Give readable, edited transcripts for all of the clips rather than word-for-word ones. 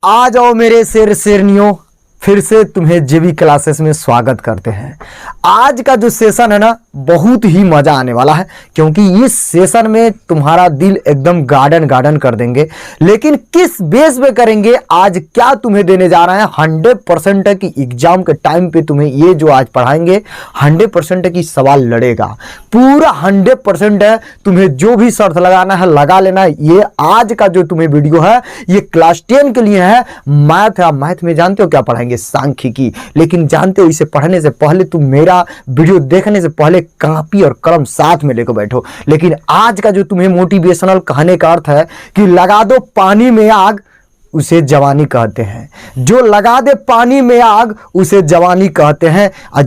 आ जाओ मेरे शेर शेरनियों, फिर से तुम्हें जेबी क्लासेस में स्वागत करते हैं। आज का जो सेशन है ना, बहुत ही मजा आने वाला है, क्योंकि इस सेशन में तुम्हारा दिल एकदम गार्डन गार्डन कर देंगे। लेकिन किस बेस पे करेंगे, आज क्या तुम्हें देने जा रहे हैं 100% है कि एग्जाम के टाइम पे तुम्हें ये जो आज पढ़ाएंगे 100% है कि सवाल लड़ेगा, पूरा 100% है। तुम्हें जो भी शर्त लगाना है लगा लेना है। ये आज का जो तुम्हें वीडियो है ये क्लास 10 के लिए है। मैथ है, मैथ में जानते हो क्या पढ़ाएंगे? सांख्यिकी। लेकिन जानते हो, इसे पढ़ने से पहले तुम मेरा वीडियो देखने से पहले कापी और कलम साथ में लेकर बैठो। लेकिन आज का जो तुम्हें मोटिवेशनल कहने का अर्थ है कि लगा दो पानी में आग, उसे जवानी कहते हैं। जो लगा दे पानी में आग उसे जवानी कहते हैं। और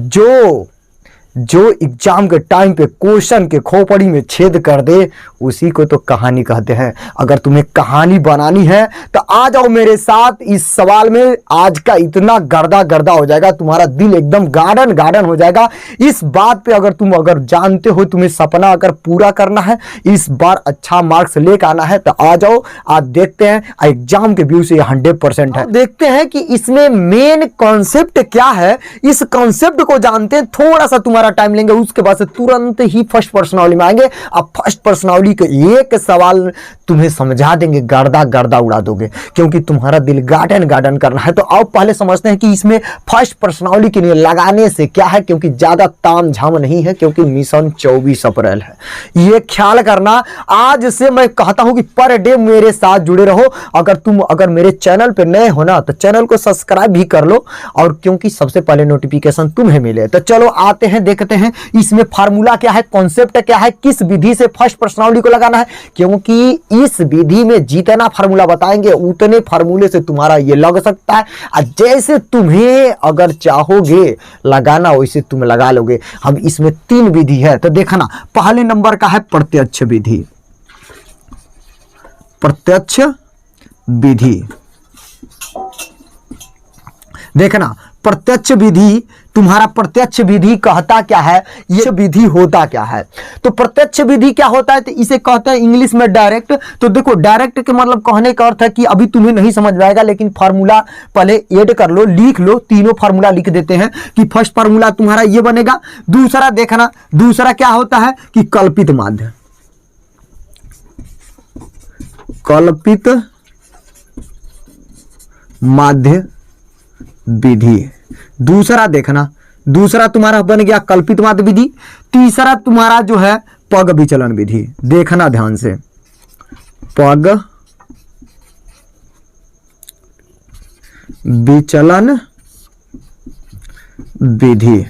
जो एग्जाम के टाइम पे क्वेश्चन के खोपड़ी में छेद कर दे उसी को तो कहानी कहते हैं। अगर तुम्हें कहानी बनानी है तो आ जाओ मेरे साथ इस सवाल में। आज का इतना गर्दा गर्दा हो जाएगा, तुम्हारा दिल एकदम गार्डन गार्डन हो जाएगा। इस बात पे अगर जानते हो तुम्हें सपना अगर पूरा करना है, इस बार अच्छा मार्क्स लेकर आना है, तो आ जाओ। आज देखते हैं एग्जाम के व्यू से 100% है। देखते हैं कि इसमें मेन कॉन्सेप्ट क्या है। इस कॉन्सेप्ट को जानते हैं, थोड़ा सा तुम्हारा टाइम लेंगे, उसके बाद से तुरंत ही फर्स्ट पर्सनावली में आएंगे। अब फर्स्ट पर्सनावली के एक सवाल तुम्हें समझा देंगे, गर्दा गर्दा उड़ा दोगे, क्योंकि तुम्हारा दिल गार्डन गार्डन करना है। तो आओ पहले समझते हैं कि इसमें फर्स्ट पर्सनावली के लिए लगाने से क्या है, क्योंकि ज्यादा ताम झाम नहीं है, क्योंकि मिशन 24 अप्रैल है। ये ख्याल करना। आज से मैं कहता हूं कि पर डे मेरे साथ जुड़े रहो। अगर मेरे चैनल पे नए हो ना, तो चैनल को सब्सक्राइब भी कर लो, और क्योंकि सबसे पहले नोटिफिकेशन तुम्हें मिले। तो चलो आते हैं, देखते हैं इसमें फार्मूला क्या है, कॉन्सेप्ट क्या है, किस विधि से फर्स्ट पर्सनावली को लगाना है। क्योंकि इस विधि में जितना फार्मूला बताएंगे उतने फार्मूले से तुम्हारा ये लग सकता है। और जैसे तुम्हें अगर चाहोगे लगाना वैसे तुम लगा लोगे। हम इसमें 3 विधि है, तो देखना। पहले नंबर का है प्रत्यक्ष विधि। प्रत्यक्ष विधि देखना। प्रत्यक्ष विधि, तुम्हारा प्रत्यक्ष विधि कहता क्या है, ये विधि होता क्या है। तो प्रत्यक्ष विधि क्या होता है, तो इसे कहते हैं इंग्लिश में डायरेक्ट। तो देखो, डायरेक्ट के मतलब कहने का अर्थ है कि अभी तुम्हें नहीं समझ में आएगा, लेकिन फार्मूला पहले ऐड कर लो, लिख लो। तीनों फार्मूला लिख देते हैं कि फर्स्ट फार्मूला तुम्हारा ये बनेगा। दूसरा देखना, दूसरा क्या होता है कि कल्पित माध्य। कल्पित माध्य विधि दूसरा देखना। दूसरा तुम्हारा बन गया कल्पित माध्य विधि। तीसरा तुम्हारा जो है पग विचलन विधि। देखना ध्यान से, पग विचलन विधि।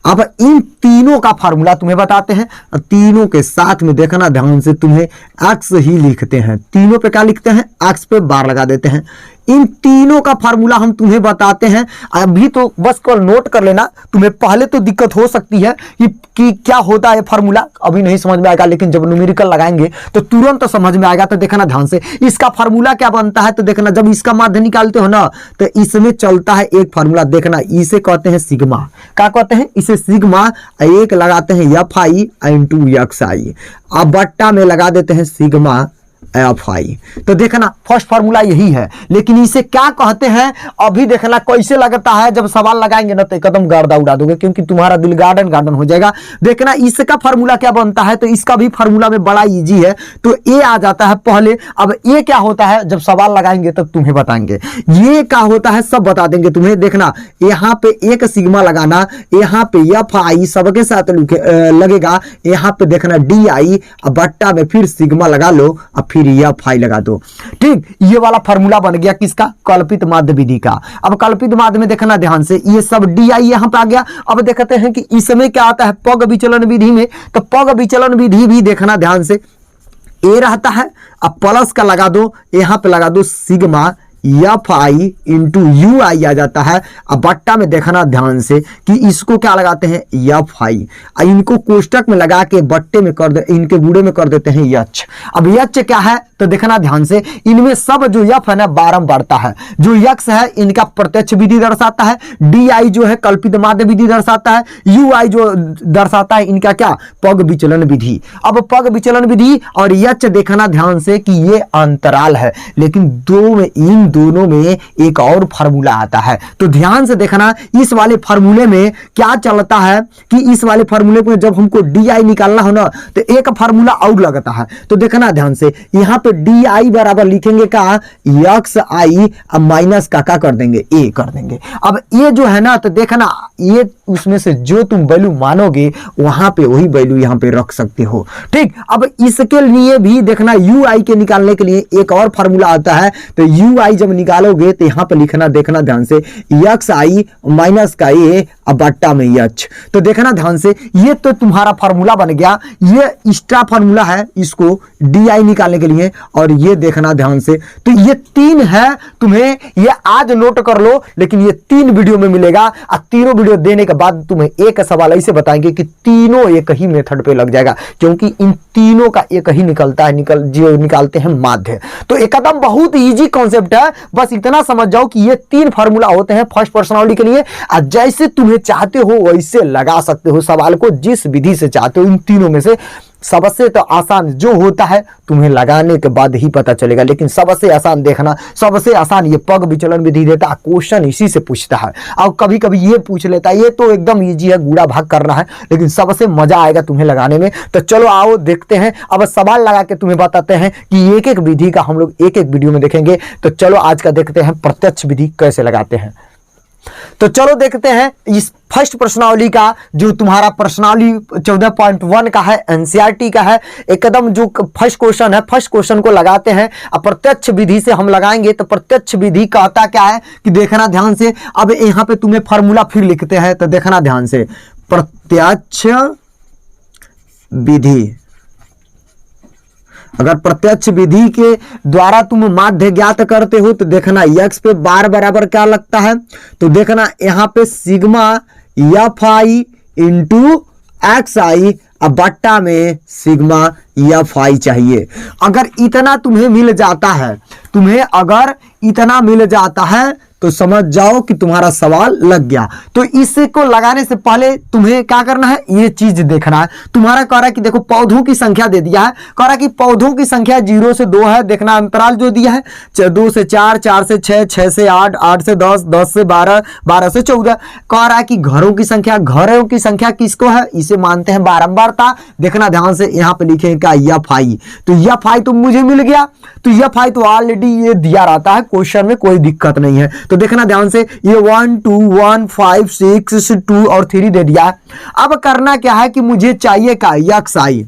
अब इन तीनों का फार्मूला तुम्हें बताते हैं। तीनों के साथ में देखना ध्यान से, तुम्हें एक्स ही लिखते हैं। तीनों पे क्या लिखते हैं, एक्स पे बार लगा देते हैं। इन तीनों का फार्मूला हम तुम्हें बताते हैं। अभी तो बस कल नोट कर लेना। तुम्हें पहले तो दिक्कत हो सकती है कि क्या होता है फार्मूला, अभी नहीं समझ में आएगा, लेकिन जब न्यूमेरिकल लगाएंगे तो तुरंत समझ में आएगा। तो देखना ध्यान से, इसका फार्मूला क्या बनता है। तो देखना, जब इसका माध्य निकालते हो ना, तो इसमें चलता है एक फार्मूला। देखना, इसे कहते हैं सिग्मा। क्या कहते हैं इसे? सिग्मा। एक लगाते हैं F I into X I, अब बट्टा में लगा देते हैं सिग्मा एफ आई। तो देखना फर्स्ट फार्मूला यही है। लेकिन इसे क्या कहते हैं अभी देखना कैसे लगता है। जब सवाल लगाएंगे ना तो एकदम गर्दा उड़ा दोगे, क्योंकि तुम्हारा दिल गार्डन गार्डन हो जाएगा। देखना इसका फार्मूला क्या बनता है, तो इसका भी फार्मूला में बड़ा इजी है। तो ए आ जाता है पहले। अब ए क्या होता है, जब सवाल लगाएंगे तब तुम्हें बताएंगे। ये क्या होता है सब बता देंगे तुम्हें। देखना, यहाँ पे एक सिग्मा लगाना, यहाँ पे एफ आई सबके साथ लगेगा, यहाँ पे देखना डी आई, बट्टा में फिर सिग्मा लगा लो, अब फिर एफ आई लगा दो। ठीक, ये वाला फार्मूला बन गया किसका, कल्पित माध्य विधि का। अब कल्पित माध्य में देखना ध्यान से, ये सब डी आई यहां पे आ गया। अब देखते हैं कि इसमें क्या आता है पग विचलन विधि में। तो पग विचलन विधि भी देखना ध्यान से, ए रहता है, अब प्लस का लगा दो, यहां पे लगा दो sigma F I into U I आ जाता है। अब बट्टा में देखना ध्यान से कि इसको क्या लगाते हैं एफ आई, इनको कोष्टक में लगा के बट्टे में कर दे, इनके गुड़े में कर देते हैं यच। अब यच क्या है तो देखना ध्यान से, इनमें सब जो यफ है ना बारम बढ़ता है, जो यक्स है इनका प्रत्यक्ष विधि दर्शाता है, डी आई जो है कल्पित माध्य विधि दर्शाता है, यू आई जो दर्शाता है इनका क्या पग विचलन विधि। अब पग विचलन विधि और यच देखना ध्यान से कि ये अंतराल है, लेकिन दो में इन इन दोनों में एक और फार्मूला आता है। तो ध्यान से देखना, इस वाले फार्मूले में क्या चलता है कि इस वाले फार्मूले में जब हमको डी निकालना हो ना तो एक फार्मूला और लगता है। तो देखना ध्यान से, यहाँ पे डी बराबर लिखेंगे का एक्स आई माइनस का कर देंगे ए कर देंगे। अब ये जो है ना तो देखना, ये उसमें से जो तुम वैल्यू मानोगे वहां पे वही वैल्यू यहाँ पे रख सकते हो। ठीक, अब इसके लिए भी देखना, यू आई के निकालने के लिए एक और फार्मूला आता है। तो यू आई जब निकालोगे तो यहाँ पे लिखना, देखना ध्यान से, एक्स आई माइनस का ए बट्टा में एच। तो देखना ध्यान से, ये तो तुम्हारा फार्मूला बन गया, ये एक्स्ट्रा फार्मूला है इसको डी आई निकालने के लिए। और ये देखना ध्यान से, तो ये तीन है, तुम्हें ये आज नोट कर लो, लेकिन ये 3 वीडियो में मिलेगा। और तीनों वीडियो देने के बाद तुम्हें एक सवाल ऐसे बताएंगे कि तीनों एक ही मेथड पे लग जाएगा, क्योंकि इन तीनों का एक ही निकलता है, जो निकालते हैं माध्य। तो एकदम बहुत इजी कॉन्सेप्ट है, बस इतना समझ जाओ कि ये 3 फार्मूला होते हैं फर्स्ट पर्सनालिटी के लिए। और जैसे तुम्हें चाहते हो वैसे लगा सकते हो सवाल को, जिस विधि से चाहते हो। इन तीनों में से सबसे तो आसान जो होता है तुम्हें लगाने के बाद ही पता चलेगा, लेकिन सबसे आसान देखना, सबसे आसान ये पग विचलन विधि देता है, क्वेश्चन इसी से पूछता है। और कभी कभी ये पूछ लेता है, ये तो एकदम इजी है, गुड़ा भाग करना है, लेकिन सबसे मजा आएगा तुम्हें लगाने में। तो चलो आओ देखते हैं, अब सवाल लगा के तुम्हें बताते हैं कि एक एक विधि का हम लोग एक एक वीडियो में देखेंगे। तो चलो आज का देखते हैं प्रत्यक्ष विधि कैसे लगाते हैं। तो चलो देखते हैं इस फर्स्ट प्रश्नावली का, जो तुम्हारा प्रश्नावली 14.1 का है, एनसीईआरटी का है। एकदम जो फर्स्ट क्वेश्चन है, फर्स्ट क्वेश्चन को लगाते हैं। अब प्रत्यक्ष विधि से हम लगाएंगे। तो प्रत्यक्ष विधि कहता क्या है कि देखना ध्यान से, अब यहां पे तुम्हें फार्मूला फिर लिखते हैं। तो देखना ध्यान से, प्रत्यक्ष विधि, अगर प्रत्यक्ष विधि के द्वारा तुम माध्य ज्ञात करते हो तो देखना x पे बार बराबर क्या लगता है। तो देखना यहाँ पे sigma F I into X I, अब बट्टा में सिग्मा एफ आई चाहिए। अगर इतना तुम्हें मिल जाता है, तुम्हें अगर इतना मिल जाता है तो समझ जाओ कि तुम्हारा सवाल लग गया। तो इसको लगाने से पहले तुम्हें क्या करना है, ये चीज देखना है। तुम्हारा कह रहा है कि देखो पौधों की संख्या दे दिया है, कह रहा है कि पौधों की संख्या 0 से 2 है। देखना अंतराल जो दिया है 2 से 4, 4 से 6, 6 से 8, 8 से 10, 10 से 12, 12 से 14। कह रहा है कि घरों की संख्या, घरों की संख्या किसको है, इसे मानते हैं बारंबारता। देखना ध्यान से, यहाँ पे लिखेगा एफ आई। तो एफ आई तो मुझे मिल गया, तो एफ आई तो ऑलरेडी ये दिया रहता है क्वेश्चन में, कोई दिक्कत नहीं है। तो देखना ध्यान से, ये 1 2 1 5 6 2 और 3 दे दिया। अब करना क्या है कि मुझे चाहिए का एक्स आई।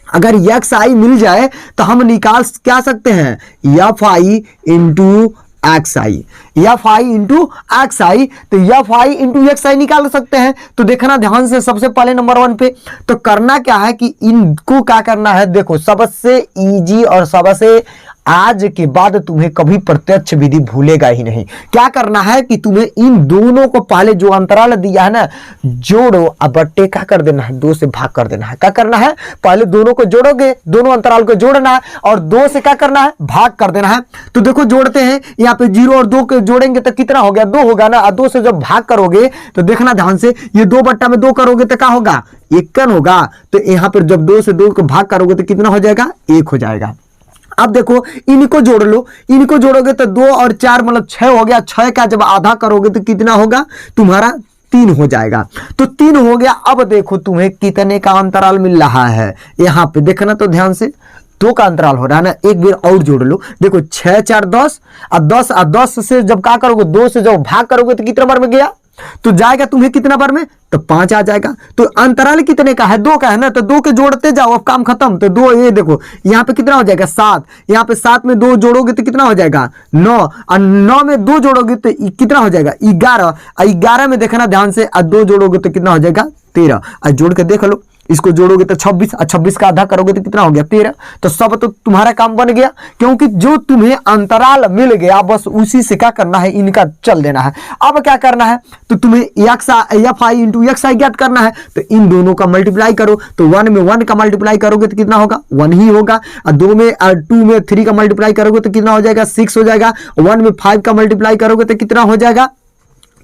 अगर एक्स आई मिल जाए तो हम निकाल क्या सकते हैं, F I into X I, F I into X I. तो F I into X I निकाल सकते हैं। तो देखना ध्यान से, सबसे पहले नंबर 1 पे तो करना क्या है कि इनको क्या करना है, देखो सबसे इजी और सबसे आज के बाद तुम्हें कभी प्रत्यक्ष विधि भूलेगा ही नहीं। क्या करना है कि तुम्हें इन दोनों को पहले जो अंतराल दिया है ना, जोड़ो, अब बट्टे क्या कर देना है, 2 से भाग कर देना है। क्या करना है, पहले दोनों को जोड़ोगे, दोनों अंतराल को जोड़ना है और 2 से क्या करना है, भाग कर देना है। तो देखो जोड़ते हैं, यहाँ पे 0 और 2 को जोड़ेंगे तो कितना हो गया, 2 होगा ना। और 2 से जब भाग करोगे तो देखना ध्यान से, ये 2 बट्टा में 2 करोगे तो क्या होगा, 1 होगा। तो यहाँ पर जब 2 से 2 को भाग करोगे तो कितना हो जाएगा, 1 हो जाएगा। अब देखो इनको जोड़ लो, इनको जोड़ोगे तो 2 और 4 मतलब 6 हो गया। 6 का जब आधा करोगे तो कितना होगा, तुम्हारा 3 हो जाएगा। तो 3 हो गया। अब देखो तुम्हें कितने का अंतराल मिल रहा है, यहाँ पे देखना तो ध्यान से, 2 का अंतराल हो रहा है ना। एक बार और जोड़ लो, देखो 6 4 10 और 10 से जब क्या करोगे, 2 से जब भाग करोगे तो कितना बार में गया, तो जाएगा तुम्हें कितना बार में, तो 5 आ जाएगा। तो अंतराल कितने का है, 2 का है ना। तो 2 के जोड़ते जाओ, अब काम खत्म। तो 2, ये देखो यहाँ पे कितना हो जाएगा, 7। यहाँ पे 7 में 2 जोड़ोगे तो कितना हो जाएगा, 9। और 9 में 2 जोड़ोगे तो कितना हो जाएगा, 11। और 11 में देखना ध्यान से, और 2 जोड़ोगे तो कितना हो जाएगा, 13। और जोड़ के देख लो, इसको जोड़ोगे तो 26 और 26 का आधा करोगे तो कितना हो गया, 13। तो सब तो तुम्हारा काम बन गया, क्योंकि जो तुम्हें अंतराल मिल गया बस उसी से क्या करना है, इनका चल देना है। अब क्या करना है, तो तुम्हें एफ आई इंटू एक्स आई ज्ञात करना है। तो इन दोनों का मल्टीप्लाई करो, तो 1 में 1 का मल्टीप्लाई करोगे तो कितना होगा, 1 ही होगा। और 2 में 3 का मल्टीप्लाई करोगे तो कितना हो जाएगा, 6 हो जाएगा। 1 में 5 का मल्टीप्लाई करोगे तो कितना हो जाएगा,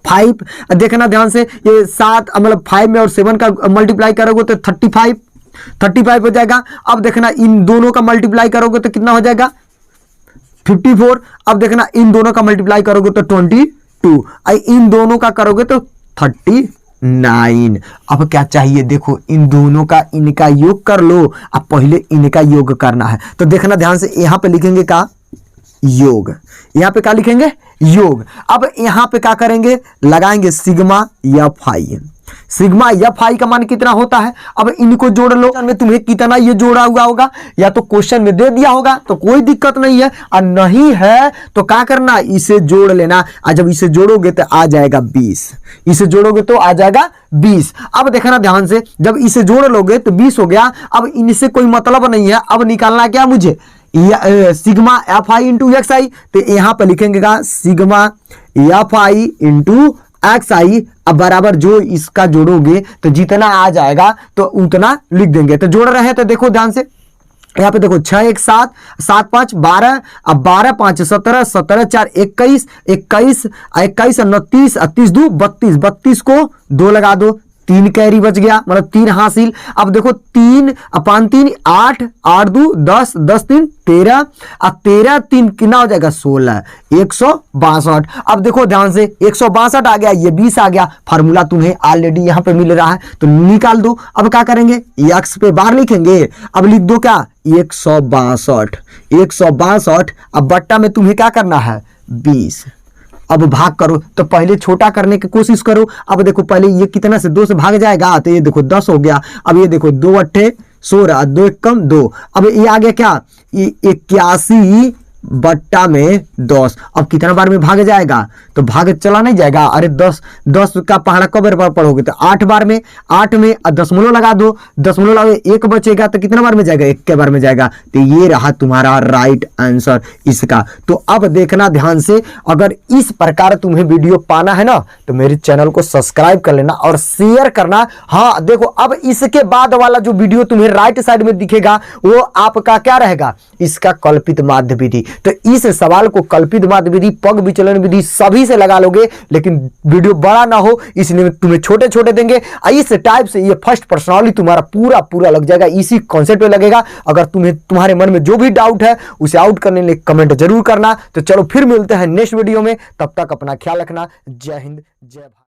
5। देखना ध्यान से, ये 7 मतलब 5 में और 7 का मल्टीप्लाई करोगे तो 35 हो जाएगा। अब देखना इन दोनों का मल्टीप्लाई करोगे तो कितना हो जाएगा, 54। अब देखना इन दोनों का मल्टीप्लाई करोगे तो 22, इन दोनों का करोगे तो 39। अब क्या चाहिए, देखो इन दोनों का इनका योग कर लो, अब पहले इनका योग करना है। तो देखना ध्यान से, यहां पे लिखेंगे का योग, यहां पे क्या लिखेंगे योग। अब यहां पे क्या करेंगे, लगाएंगे सिग्मा एफ आई। सिग्मा एफ आई का मान कितना होता है, अब इनको जोड़ लो। में तुम्हें कितना ये जोड़ा हुआ होगा, या तो क्वेश्चन में दे दिया होगा तो कोई दिक्कत नहीं है, और नहीं है तो क्या करना, इसे जोड़ लेना। और जब इसे जोड़ोगे तो आ जाएगा 20, इसे जोड़ोगे तो आ जाएगा 20। अब देखना ध्यान से, जब इसे जोड़ लोगे तो 20 हो गया। अब इनसे कोई मतलब नहीं है, अब निकालना क्या मुझे, sigma F I into X I. तो यहां पर लिखेंगे का sigma F I into X I. अब बराबर जो इसका जोड़ोगे तो जितना आ जाएगा तो उतना लिख देंगे। तो जोड़ रहे हैं तो देखो ध्यान से, यहाँ पे देखो 6 1 7 7 5 12, अब 12 5 17 17 4 21 21 21 29 30 2 32, 32 को 2 लगा दो, 3 कैरी बच गया, मतलब 3 हासिल। अब देखो 3 5 3 8 8 2 10 10 3 13, अब 13 3 कितना हो जाएगा 16, 162। अब देखो ध्यान से 162 आ गया, ये 20 आ गया। फार्मूला तुम्हें ऑलरेडी यहां पे मिल रहा है तो निकाल दो। अब क्या करेंगे, एक्स पे बार लिखेंगे, अब लिख दो क्या 162, 162। अब बट्टा में तुम्हें क्या करना है 20। अब भाग करो, तो पहले छोटा करने की कोशिश करो। अब देखो पहले ये कितना से 2 से भाग जाएगा, तो ये देखो 10 हो गया। अब ये देखो 2 8 16, 2 1 कम 2। अब ये आ गया क्या, ये 81 बट्टा में 10। अब कितना बार में भाग जाएगा, तो भाग चला नहीं जाएगा। अरे 10 का पहाड़ा कब बार पढ़ोगे, तो 8 बार में, 8 में दशमलव लगा दो, दशमलव लगा 1 बचेगा तो कितना बार में जाएगा, 1 के बार में जाएगा। तो ये रहा तुम्हारा राइट आंसर इसका। तो अब देखना ध्यान से, अगर इस प्रकार तुम्हें वीडियो पाना है ना तो मेरे चैनल को सब्सक्राइब कर लेना और शेयर करना। हाँ देखो, अब इसके बाद वाला जो वीडियो तुम्हें राइट साइड में दिखेगा वो आपका क्या रहेगा, इसका कल्पित माध्य विधि। तो इस सवाल को कल्पित माध्य विधि, पग विचलन विधि सभी से लगा लोगे, लेकिन वीडियो बड़ा ना हो इसलिए तुम्हें छोटे छोटे देंगे। इस टाइप से ये फर्स्ट पर्सनालिटी तुम्हारा पूरा लग जाएगा, इसी कॉन्सेप्ट पे लगेगा। अगर तुम्हारे मन में जो भी डाउट है उसे आउट करने के लिए कमेंट जरूर करना। तो चलो फिर मिलते हैं नेक्स्ट वीडियो में, तब तक अपना ख्याल रखना। जय हिंद जय भारत।